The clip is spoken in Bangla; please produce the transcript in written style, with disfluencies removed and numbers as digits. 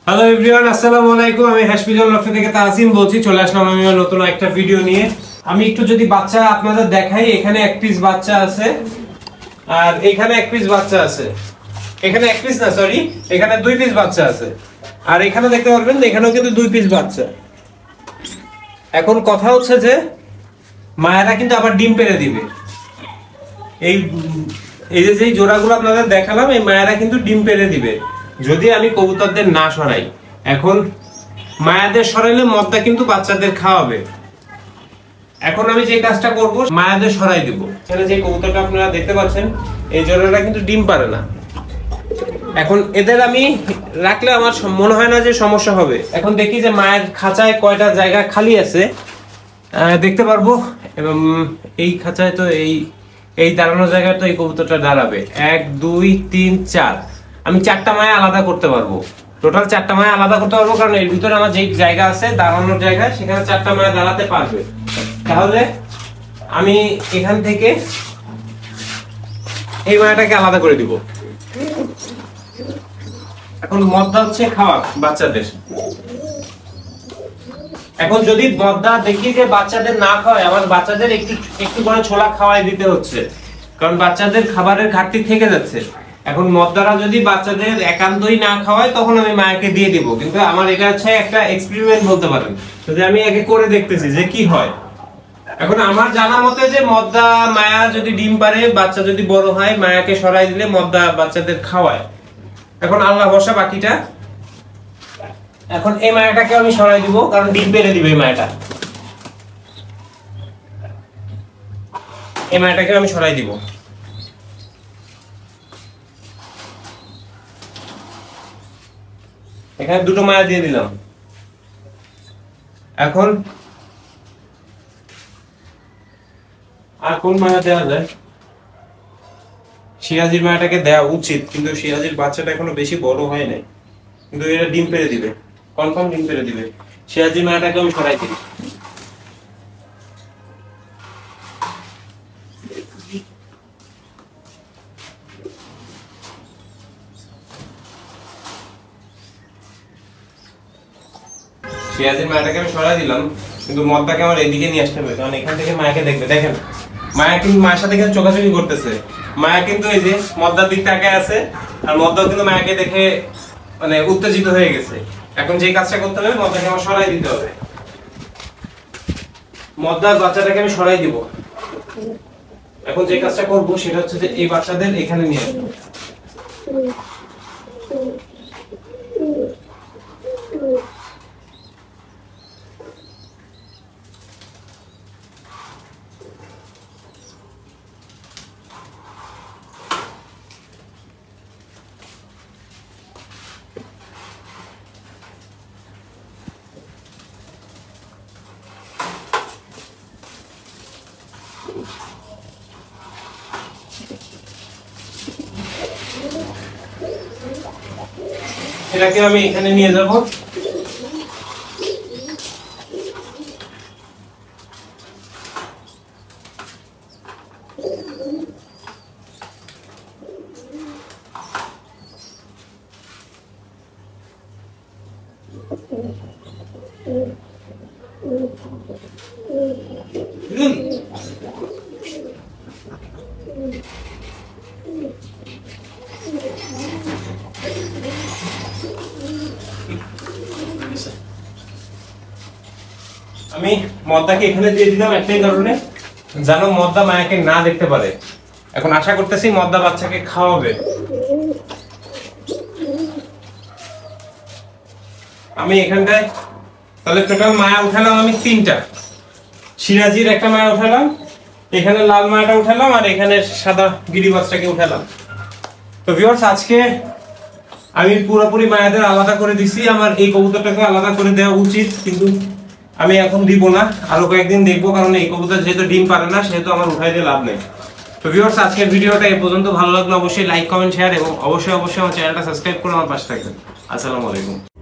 হ্যালো এভরিওয়ান, আসসালামু আলাইকুম। আমি হ্যাশপিজন লক্ষ্য থেকে তাসিম বলছি। চলে আসলাম আমি নতুন একটা ভিডিও নিয়ে। আমি একটু যদি বাচ্চা আপনাদের দেখাই, এখানে এক পিস বাচ্চা আছে আর এখানে এক পিস বাচ্চা আছে। এখানে এক পিস না, সরি, এখানে দুই পিস বাচ্চা আছে। আর এখানে দেখতে পারবেন এখানেও কিন্তু দুই পিস বাচ্চা। এখন কথা হচ্ছে যে মায়েরা কিন্তু আবার ডিম পেড়ে দিবে। এই যে জোড়াগুলো আপনাদের দেখালাম, এই মায়েরা কিন্তু ডিম পেড়ে দিবে যদি আমি কবুতরদের না সরাই। এখন মায়াদের সরাইলে মদটা কিন্তু বাচ্চাদের খাওয়াবে। এখন আমি যে কাজটা করব, মায়াদের সরাই দেব। এখানে যে কবুতরটা আপনারা দেখতে পাচ্ছেন, এই জোড়াটা কিন্তু ডিম পারে না। এখন এদের আমি রাখলে আমার মনে হয় না যে সমস্যা হবে। এখন দেখি যে মায়ের খাঁচায় কয়টা জায়গা খালি আছে দেখতে পারবো। এবং এই খাঁচায় তো এই দাঁড়ানোর জায়গায় তো এই কবুতরটা দাঁড়াবে। 1 2 3 4, আমি 4টা মায়া আলাদা করতে পারবো। টোটাল 4টা মায়া আলাদা করতে পারবো, কারণ এর ভিতরে আমার যে জায়গা আছে দাঁড়ানোর জায়গা, সেখানে 4টা মায়া দাঁড়াতে পারবে। তাহলে আমি এখান থেকে এই মায়াটাকে আলাদা করে দিব। এখন মদটা হচ্ছে খাওয়া বাচ্চাদের। এখন যদি মদটা দেখি যে বাচ্চাদের না খাওয়ায়, আমার বাচ্চাদের একটু করে ছোলা খাওয়াই দিতে হচ্ছে, কারণ বাচ্চাদের খাবারের ঘাটতি থেকে যাচ্ছে। এখন মদদারা যদি বাচ্চাদের একান্তই না খাওয়ায়, তখন আমি মায়াকে দিয়ে দিব। কিন্তু আমার এটা হচ্ছে একটা এক্সপেরিমেন্ট বলতে পারেন, যদি আমি একে করে দেখতেছি যে কি হয়। এখন আমার জানা মতে যে মদদা মায়া যদি ডিম পারে, বাচ্চা যদি বড় হয়, মায়াকে সরাই দিলে মদদা বাচ্চাদের খাওয়ায়। এখন আল্লাহ ভরসা বাকিটা। এখন এই মায়াটাকে আমি সরাই দিব, কারণ ডিম পেড়ে দিবে এই মায়াটা। এই মায়াটাকে আমি সরাই দিব। এখানে দুটো মায়া দিয়ে দিলাম। এখন আর কোন মায়া দেওয়া যায়? সিরাজির মায়াটাকে দেওয়া উচিত, কিন্তু সিরাজির বাচ্চাটা এখনো বেশি বড় হয় নাই, কিন্তু এটা ডিম পেড়ে দিবে, কনফার্ম ডিম পেড়ে দিবে। সিরাজির মায়াটাকে আমি সরাই দিই। সিরাজির মায়াটাকে আমি সরাই দিলাম, কিন্তু মদটাকে আমার এদিকে নিয়ে আসতে হবে, কারণ এখান থেকে মায়াকে দেখবে। দেখেন মায়া কিন্তু মায়ের সাথে কিন্তু চোখাচোখি করতেছে। মায়া কিন্তু এই যে মদদার দিক তাকায় আছে, আর মদদাও কিন্তু মায়াকে দেখে মানে উত্তেজিত হয়ে গেছে। এখন যে কাজটা করতে হবে, মদদাকে আমার সরাই দিতে হবে। মদদার বাচ্চাটাকে আমি সরাই দিব। এখন যে কাজটা করবো সেটা হচ্ছে যে এই বাচ্চাদের এখানে নিয়ে আসবো। এটাকে আমি এখানে নিয়ে যাব। আমি মদদাকে এখানে দিয়ে দিলাম একটাই কারণে, যেন মদদা মায়াকে না দেখতে পারে। এখন আশা করতেছি মদদা বাচ্চাকে খাওয়াবে। আমি এখানটায় তাহলে টোটাল মায়া উঠালাম আমি 3টা। সিরাজির একটা মায়া উঠালাম, এখানে লাল মায়াটা উঠালাম, আর এখানে সাদা গিরিবাজটাকে উঠালাম। তো ভিউয়ার্স, আজকে আমি পুরোপুরি মায়াদের আলাদা করে দিছি। আমার এই কবুতরটাকে আলাদা করে দেওয়া উচিত, কিন্তু আমি এখন দিব না, আরো কয়েকদিন দেখবো, কারণ এই কবুতর যেহেতু ডিম পারে না, সেহেতু আমার উঠাই দিয়ে লাভ নেই। তো ভিউয়ার্স, আজকের ভিডিওটা এই পর্যন্ত। ভালো লাগলো অবশ্যই লাইক কমেন্ট শেয়ার, এবং অবশ্যই আমার চ্যানেলটা সাবস্ক্রাইব করে আমার পাশে থাকবেন। আসসালামু আলাইকুম।